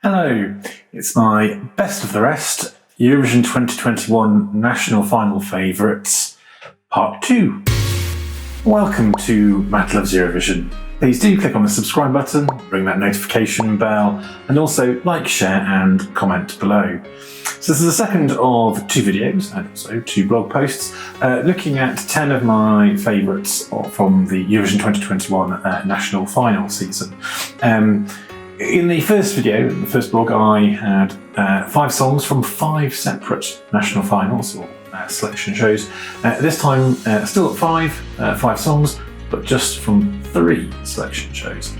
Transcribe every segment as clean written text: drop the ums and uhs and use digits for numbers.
Hello, it's my best of the rest, Eurovision 2021 National Final Favourites, Part 2. Welcome to Matt Loves Eurovision. Please do click on the subscribe button, ring that notification bell, and also like, share and comment below. So this is the second of two videos, and also two blog posts, looking at 10 of my favourites from the Eurovision 2021 National Final season. In the first video, in the first blog, I had 5 songs from 5 separate national finals, or selection shows. This time, still at 5 songs, but just from 3 selection shows.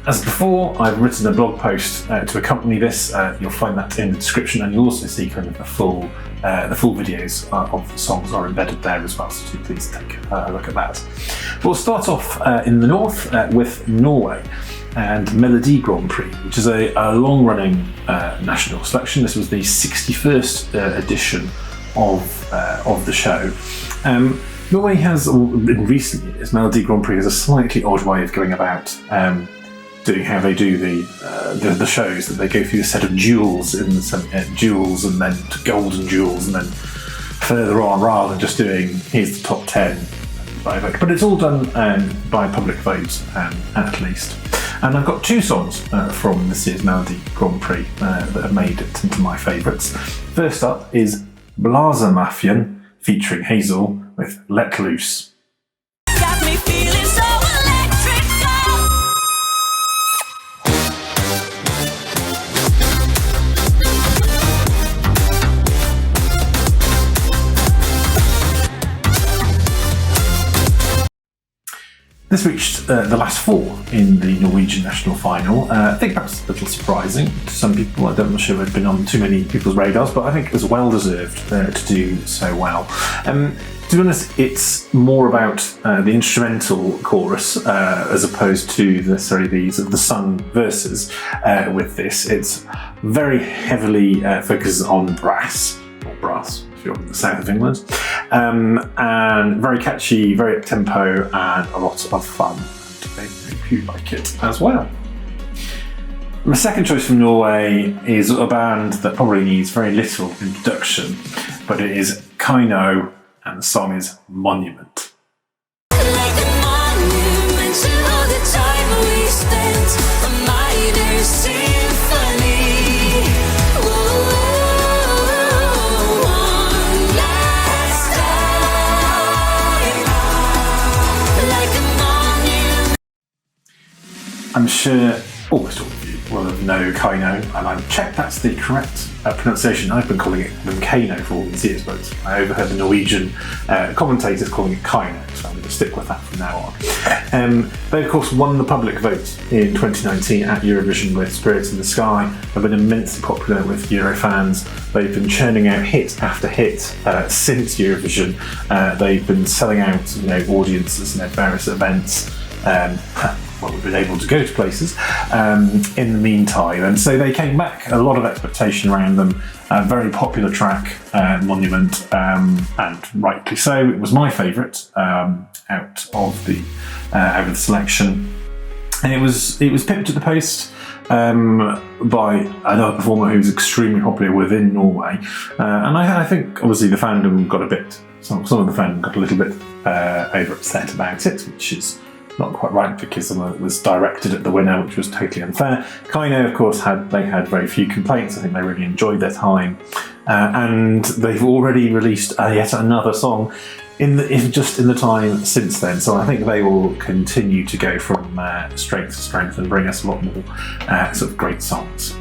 As before, I've written a blog post to accompany this. You'll find that in the description, and you'll also see kind of the full videos of the songs are embedded there as well, so do please take a look at that. We'll start off in the north with Norway and Melodi Grand Prix, which is a long-running national selection. This was the 61st edition of the show. Norway has, in recent years, Melodi Grand Prix has a slightly odd way of going about doing how they do the shows. That they go through a set of jewels jewels and then golden jewels, and then further on, rather than just doing here's the top 10 by vote. But it's all done by public vote at least. And I've got 2 songs from this year's Melodi Grand Prix that have made it into my favourites. First up is Blazermafien featuring Hazel with Let Loose. Got me feeling so electrical. This reached the last 4 in the Norwegian national final. I think perhaps a little surprising to some people. I'm not sure it had been on too many people's radars, but I think it was well deserved to do so well. To be honest, it's more about the instrumental chorus as opposed to necessarily the sung verses with this. It's very heavily focuses on brass, if you're in the south of England, and very catchy, very up-tempo, and a lot of fun. And I hope you like it as well. My second choice from Norway is a band that probably needs very little introduction, but it is Kaino, and the song is Monument. Like a monument to all the time we spent, a minor symphony. Ooh, one last time. Like a monument. I'm sure almost all of you will have known Kaino, and I've checked that's the correct pronunciation. I've been calling it Kaino for all these years, but I overheard the Norwegian commentators calling it Kaino, so I'm going to stick with that from now on. They of course won the public vote in 2019 at Eurovision with Spirits in the Sky. They've been immensely popular with Euro fans. They've been churning out hit after hit since Eurovision. They've been selling out audiences at various events. We've been able to go to places in the meantime, and so they came back. A lot of expectation around them. A very popular track, Monument, and rightly so. It was my favourite out of the selection, and it was pipped at the post by another performer who's extremely popular within Norway, and I think obviously the fandom got some of the fandom got a little bit over upset about it, which is not quite right because some of it was directed at the winner, which was totally unfair. Kaino, of course, had very few complaints. I think they really enjoyed their time, and they've already released yet another song in the time since then. So I think they will continue to go from strength to strength and bring us a lot more sort of great songs.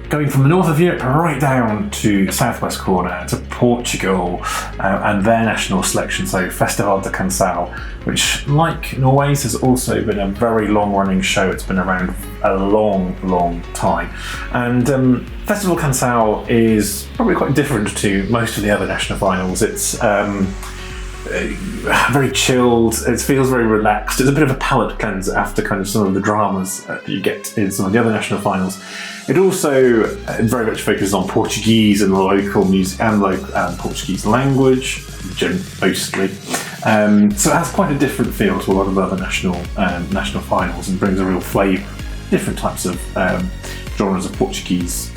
Going from the north of Europe right down to the southwest corner to Portugal and their national selection, so Festival da Canção, which, like Norway's, has also been a very long-running show. It's been around a long time. And Festival Canção is probably quite different to most of the other national finals. It's very chilled, it feels very relaxed. It's a bit of a palate cleanser after kind of some of the dramas that you get in some of the other national finals. It also very much focuses on Portuguese and local music and Portuguese language, mostly. So it has quite a different feel to a lot of other national finals and brings a real flavour different types of genres of Portuguese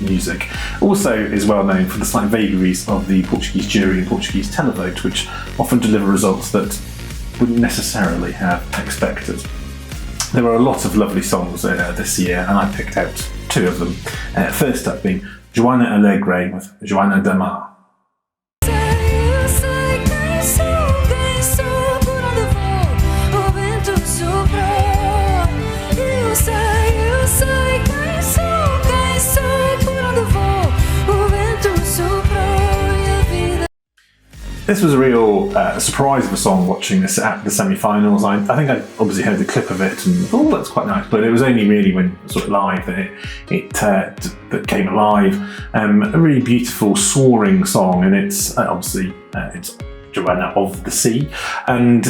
music. Also is well known for the slight vagaries of the Portuguese jury and Portuguese televote, which often deliver results that wouldn't necessarily have expected. There were a lot of lovely songs this year, and I picked out two of them. First up being Joana Alegre with Joana da Mar. Eu sei quem sou, por onde vou, o vento soprou. Eu sei quem sou, por onde vou, o vento soprou e a vida. This was a real surprise of a song watching this at the semi-finals. I think I obviously heard the clip of it and oh, that's quite nice, but it was only really when sort of live that that came alive. A really beautiful soaring song, and it's obviously it's Joanna of the Sea, and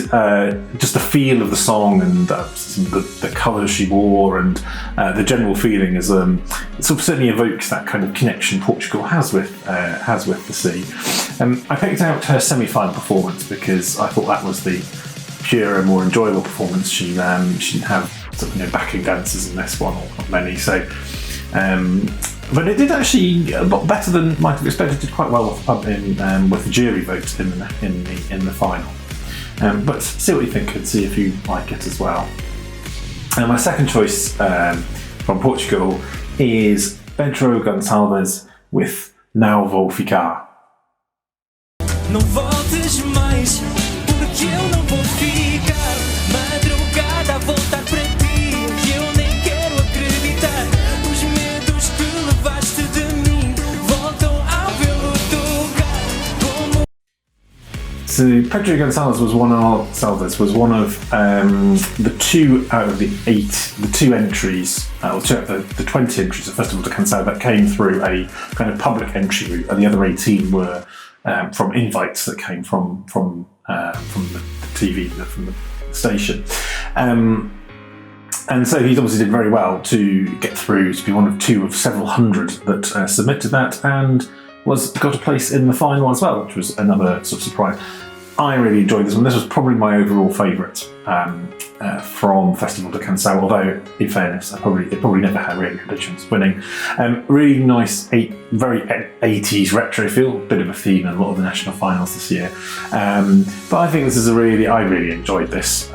just the feel of the song and some of the colours she wore and the general feeling is it sort of certainly evokes that kind of connection Portugal has with the sea. I picked out her semi-final performance because I thought that was the purer, more enjoyable performance. She didn't have sort of, backing dancers in this one, or not many, so. But it did actually a lot better than might have expected. It did quite well with the jury vote in the final. But see what you think and see if you like it as well. And my second choice from Portugal is Pedro Gonçalves with Não Vou Ficar. Não voltes mais, porque eu não vou ficar. Madrugada a voltar para ti, eu nem quero acreditar. Os medos que levaste de mim voltam ao meu lugar. So Pedro Gonçalves was one of the two out of the two entries, or two out of the 20 entries of Festival de Canção that came through a kind of public entry route, and the other 18 were from invites that came from the TV, from the station. And so he obviously did very well to get through, to be one of two of several hundred that submitted that, and got a place in the final as well, which was another sort of surprise. I really enjoyed this one. This was probably my overall favourite from Festival de Canção, although in fairness, it probably never had really good chance of winning. Really nice, very 80s retro feel, a bit of a theme in a lot of the national finals this year. But I think this is I really enjoyed this.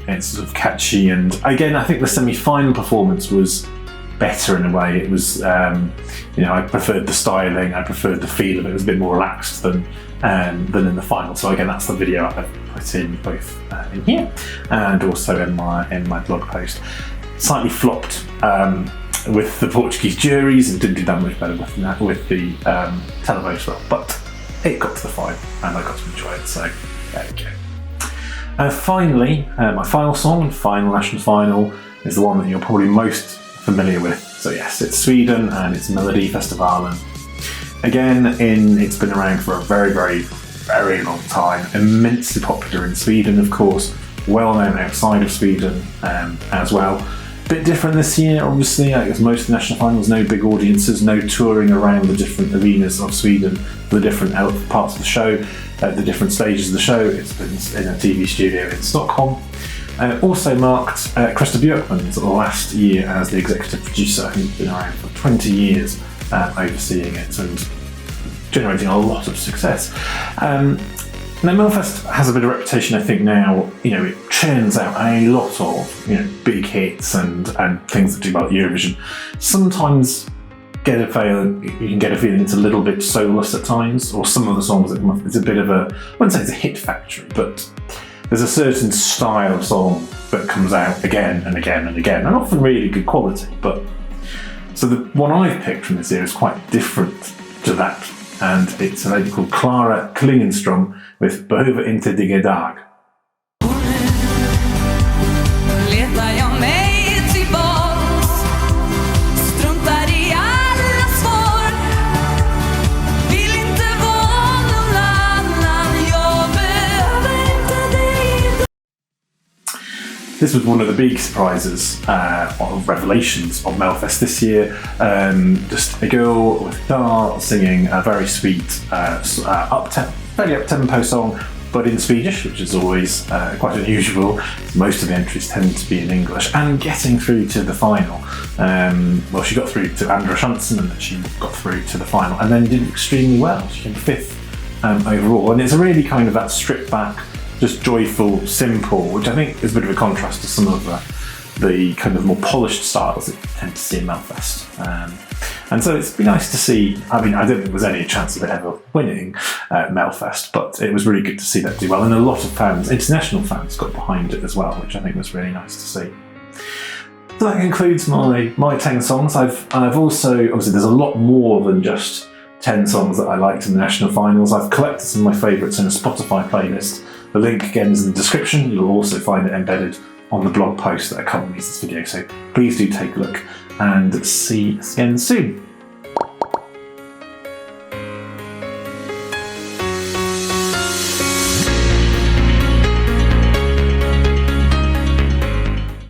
It's sort of catchy, and again, I think the semi-final performance was better in a way. It was, I preferred the styling, I preferred the feel of it. It was a bit more relaxed than in the final. So again, that's the video I've put in both in here and also in my blog post. Slightly flopped with the Portuguese juries and didn't do that much better with the televote as well. But it got to the final and I got to enjoy it. So there we go. Finally, my final song and final national final is the one that you're probably most familiar with. So yes, it's Sweden and it's Melodifestivalen. Again, it's been around for a very, very, very long time. Immensely popular in Sweden, of course. Well known outside of Sweden as well. Bit different this year, obviously. I guess most of the national finals, no big audiences, no touring around the different arenas of Sweden, the different parts of the show, the different stages of the show. It's been in a TV studio in Stockholm. Also marked Krista Björkman's last year as the executive producer, who's been around for 20 years overseeing it and generating a lot of success. Now Melfest has a bit of reputation, I think now, it churns out a lot of, big hits and things that do well at Eurovision. Sometimes you can get a feeling it's a little bit soulless at times, or some of the songs that come up, it's a bit of I wouldn't say it's a hit factory, but there's a certain style of song that comes out again and again and again, and often really good quality. But so the one I've picked from this year is quite different to that, and it's a lady called Clara Klingenstrom with Behöver inte digga dag. Letar jag mig tillbaks, struntar i alla svar, vill inte vara någon annan, jag behöver inte dig. This was one of the big surprises of revelations of Melfest this year. Just a girl with guitar singing a very sweet, fairly up-tempo song, but in Swedish, which is always quite unusual. Most of the entries tend to be in English. And getting through to the final, well, she got through to Andra Chansen, and then she got through to the final, and then did extremely well. She came 5th overall, and it's a really kind of that stripped back, just joyful, simple, which I think is a bit of a contrast to some of the kind of more polished styles that you tend to see in Melfest. And so it's been nice to see. I mean, I don't think there was any chance of it ever winning Melfest, but it was really good to see that do well. And a lot of fans, international fans, got behind it as well, which I think was really nice to see. So that concludes my 10 songs. I've also, obviously there's a lot more than just 10 songs that I liked in the national finals. I've collected some of my favourites in a Spotify playlist. The link again is in the description. You'll also find it embedded on the blog post that accompanies this video, so please do take a look and see us again soon.